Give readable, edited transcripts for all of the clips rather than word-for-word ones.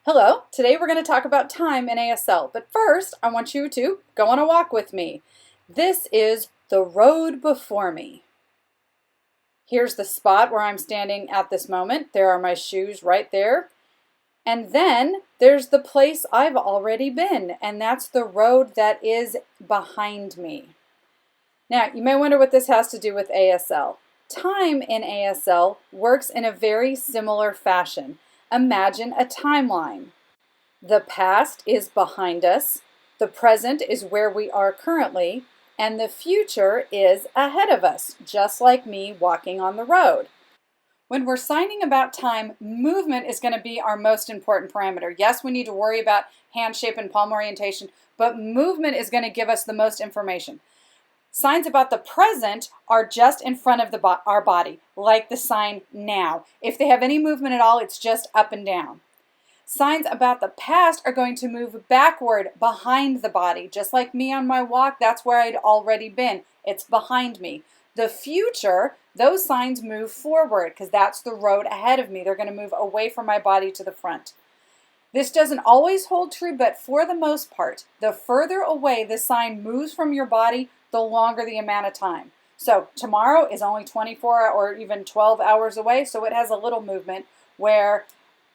Hello, today we're going to talk about time in ASL, but first I want you to go on a walk with me. This is the road before me. Here's the spot where I'm standing at this moment. There are my shoes right there. And then there's the place I've already been, and that's the road that is behind me. Now, you may wonder what this has to do with ASL. Time in ASL works in a very similar fashion. Imagine a timeline. The past is behind us, the present is where we are currently, and the future is ahead of us, just like me walking on the road. When we're signing about time, movement is going to be our most important parameter. Yes, we need to worry about hand shape and palm orientation, but movement is going to give us the most information. Signs about the present are just in front of our body, like the sign now. If they have any movement at all, it's just up and down. Signs about the past are going to move backward behind the body. Just like me on my walk, that's where I'd already been. It's behind me. The future, those signs move forward because that's the road ahead of me. They're going to move away from my body to the front. This doesn't always hold true, but for the most part, the further away the sign moves from your body, the longer the amount of time. So tomorrow is only 24 or even 12 hours away, so it has a little movement where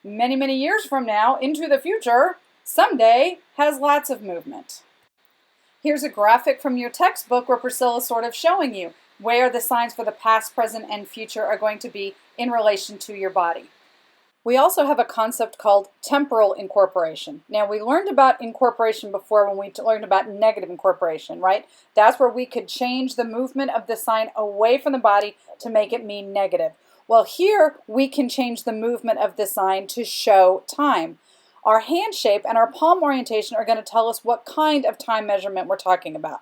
many, many years from now into the future, someday has lots of movement. Here's a graphic from your textbook where Priscilla's sort of showing you where the signs for the past, present, and future are going to be in relation to your body. We also have a concept called temporal incorporation. Now, we learned about incorporation before when we learned about negative incorporation, right? That's where we could change the movement of the sign away from the body to make it mean negative. Well, here we can change the movement of the sign to show time. Our hand shape and our palm orientation are going to tell us what kind of time measurement we're talking about.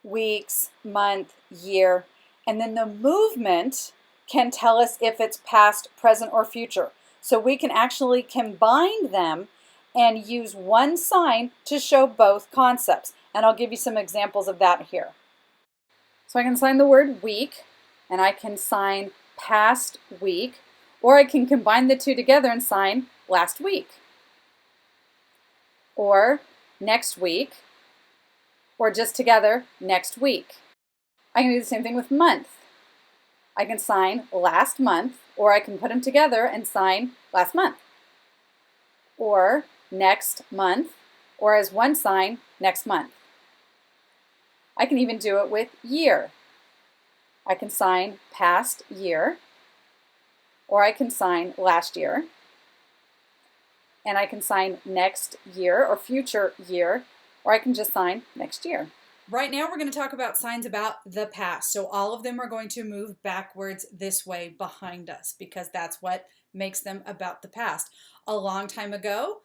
Weeks, month, year, and then the movement can tell us if it's past, present, or future. So we can actually combine them and use one sign to show both concepts. And I'll give you some examples of that here. So I can sign the word week, and I can sign past week, or I can combine the two together and sign last week, or next week, or just together next week. I can do the same thing with month. I can sign last month, or I can put them together and sign last month, or next month, or as one sign, next month. I can even do it with year. I can sign past year, or I can sign last year, and I can sign next year or future year, or I can just sign next year. Right now we're going to talk about signs about the past. So all of them are going to move backwards this way behind us because that's what makes them about the past. A long time ago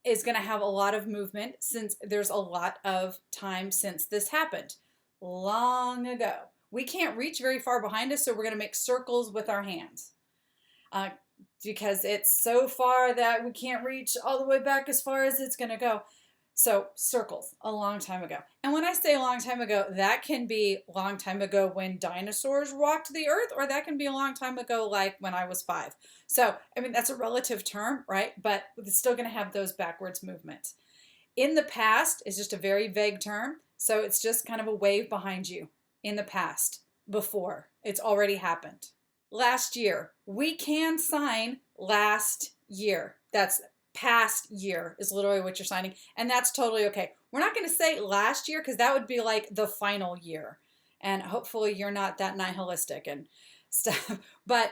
is going to have a lot of movement since there's a lot of time since this happened. Long ago. We can't reach very far behind us, so we're going to make circles with our hands because it's so far that we can't reach all the way back as far as it's going to go. So circles, a long time ago. And when I say a long time ago, that can be a long time ago when dinosaurs walked the earth, or that can be a long time ago like when I was 5. So, I mean, that's a relative term, right? But it's still going to have those backwards movements. In the past is just a very vague term, so it's just kind of a wave behind you in the past, before. It's already happened. Last year, we can sign last year. That's past year is literally what you're signing, and that's totally okay. We're not going to say last year because that would be like the final year, and hopefully you're not that nihilistic and stuff. But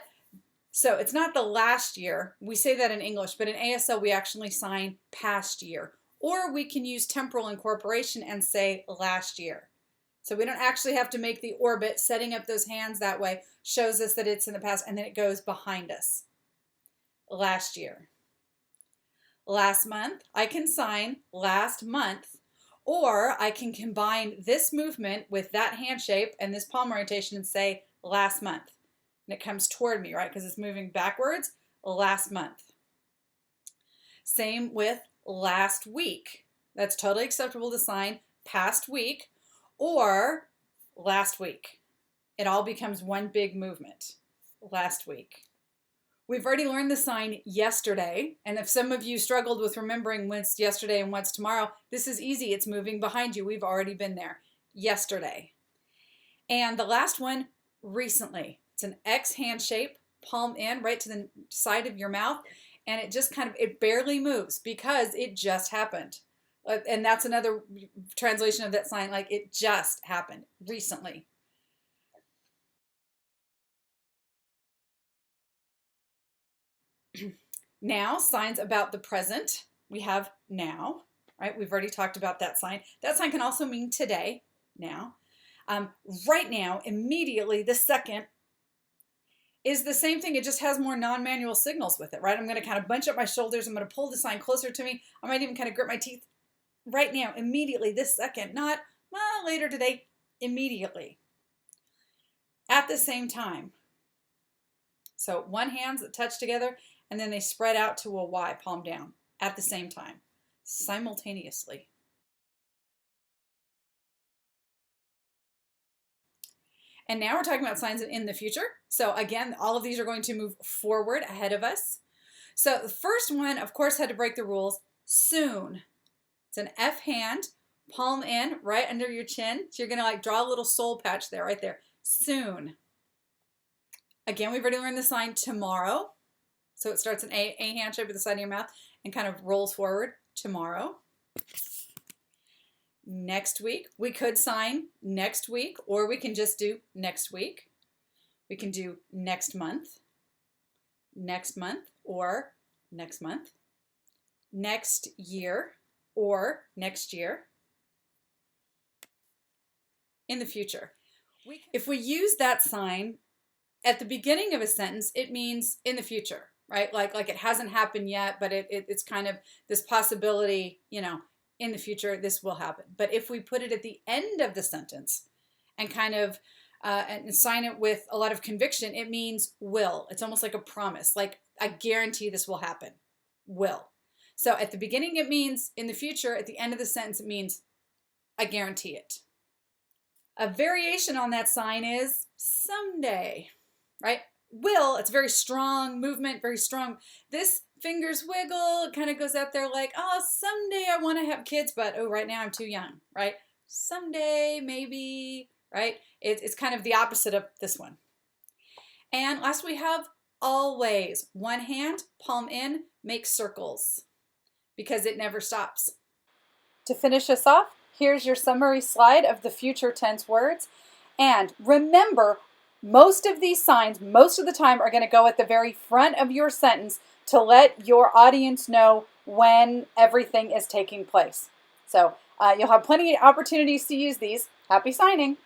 so it's not the last year. We say that in English, but in ASL we actually sign past year, or we can use temporal incorporation and say last year. So we don't actually have to make the orbit. Setting up those hands that way shows us that it's in the past, and then it goes behind us. Last year. Last month, I can sign last month, or I can combine this movement with that hand shape and this palm orientation and say last month. And it comes toward me, right? Because it's moving backwards, last month. Same with last week. That's totally acceptable to sign past week or last week. It all becomes one big movement, last week. We've already learned the sign yesterday, and if some of you struggled with remembering what's yesterday and what's tomorrow, this is easy. It's moving behind you. We've already been there. Yesterday. And the last one, recently. It's an X hand shape, palm in, right to the side of your mouth, and it just it barely moves because it just happened. And that's another translation of that sign, like it just happened recently. Now, signs about the present. We have now, right? We've already talked about that sign. That sign can also mean today, now. Right now, immediately, the second is the same thing. It just has more non-manual signals with it, right? I'm going to kind of bunch up my shoulders. I'm going to pull the sign closer to me. I might even kind of grip my teeth. Right now, immediately, this second, not later today, immediately. At the same time. So one hands that touch together, and then they spread out to a Y, palm down, at the same time, simultaneously. And now we're talking about signs in the future. So again, all of these are going to move forward ahead of us. So the first one, of course, had to break the rules. Soon. It's an F hand, palm in, right under your chin. So you're going to like draw a little soul patch there, right there. Soon. Again, we've already learned the sign tomorrow. So it starts an A hand shape at the side of your mouth and kind of rolls forward. Tomorrow. Next week. We could sign next week, or we can just do next week. We can do next month, or next month. Next year, or next year. In the future. If we use that sign at the beginning of a sentence, it means in the future, right? Like it hasn't happened yet, but it's kind of this possibility, in the future, this will happen. But if we put it at the end of the sentence and kind of and sign it with a lot of conviction, it means will. It's almost like a promise, like I guarantee this will happen, will. So at the beginning, it means in the future. At the end of the sentence, it means I guarantee it. A variation on that sign is someday, right? Will, it's very strong movement, very strong. This fingers wiggle, it kind of goes out there like, oh, someday I want to have kids, but oh, right now I'm too young, right? Someday, maybe, right? It's kind of the opposite of this one. And last we have always. One hand, palm in, make circles because it never stops. To finish us off, here's your summary slide of the future tense words. And remember, most of these signs, most of the time, are going to go at the very front of your sentence to let your audience know when everything is taking place. So you'll have plenty of opportunities to use these. Happy signing!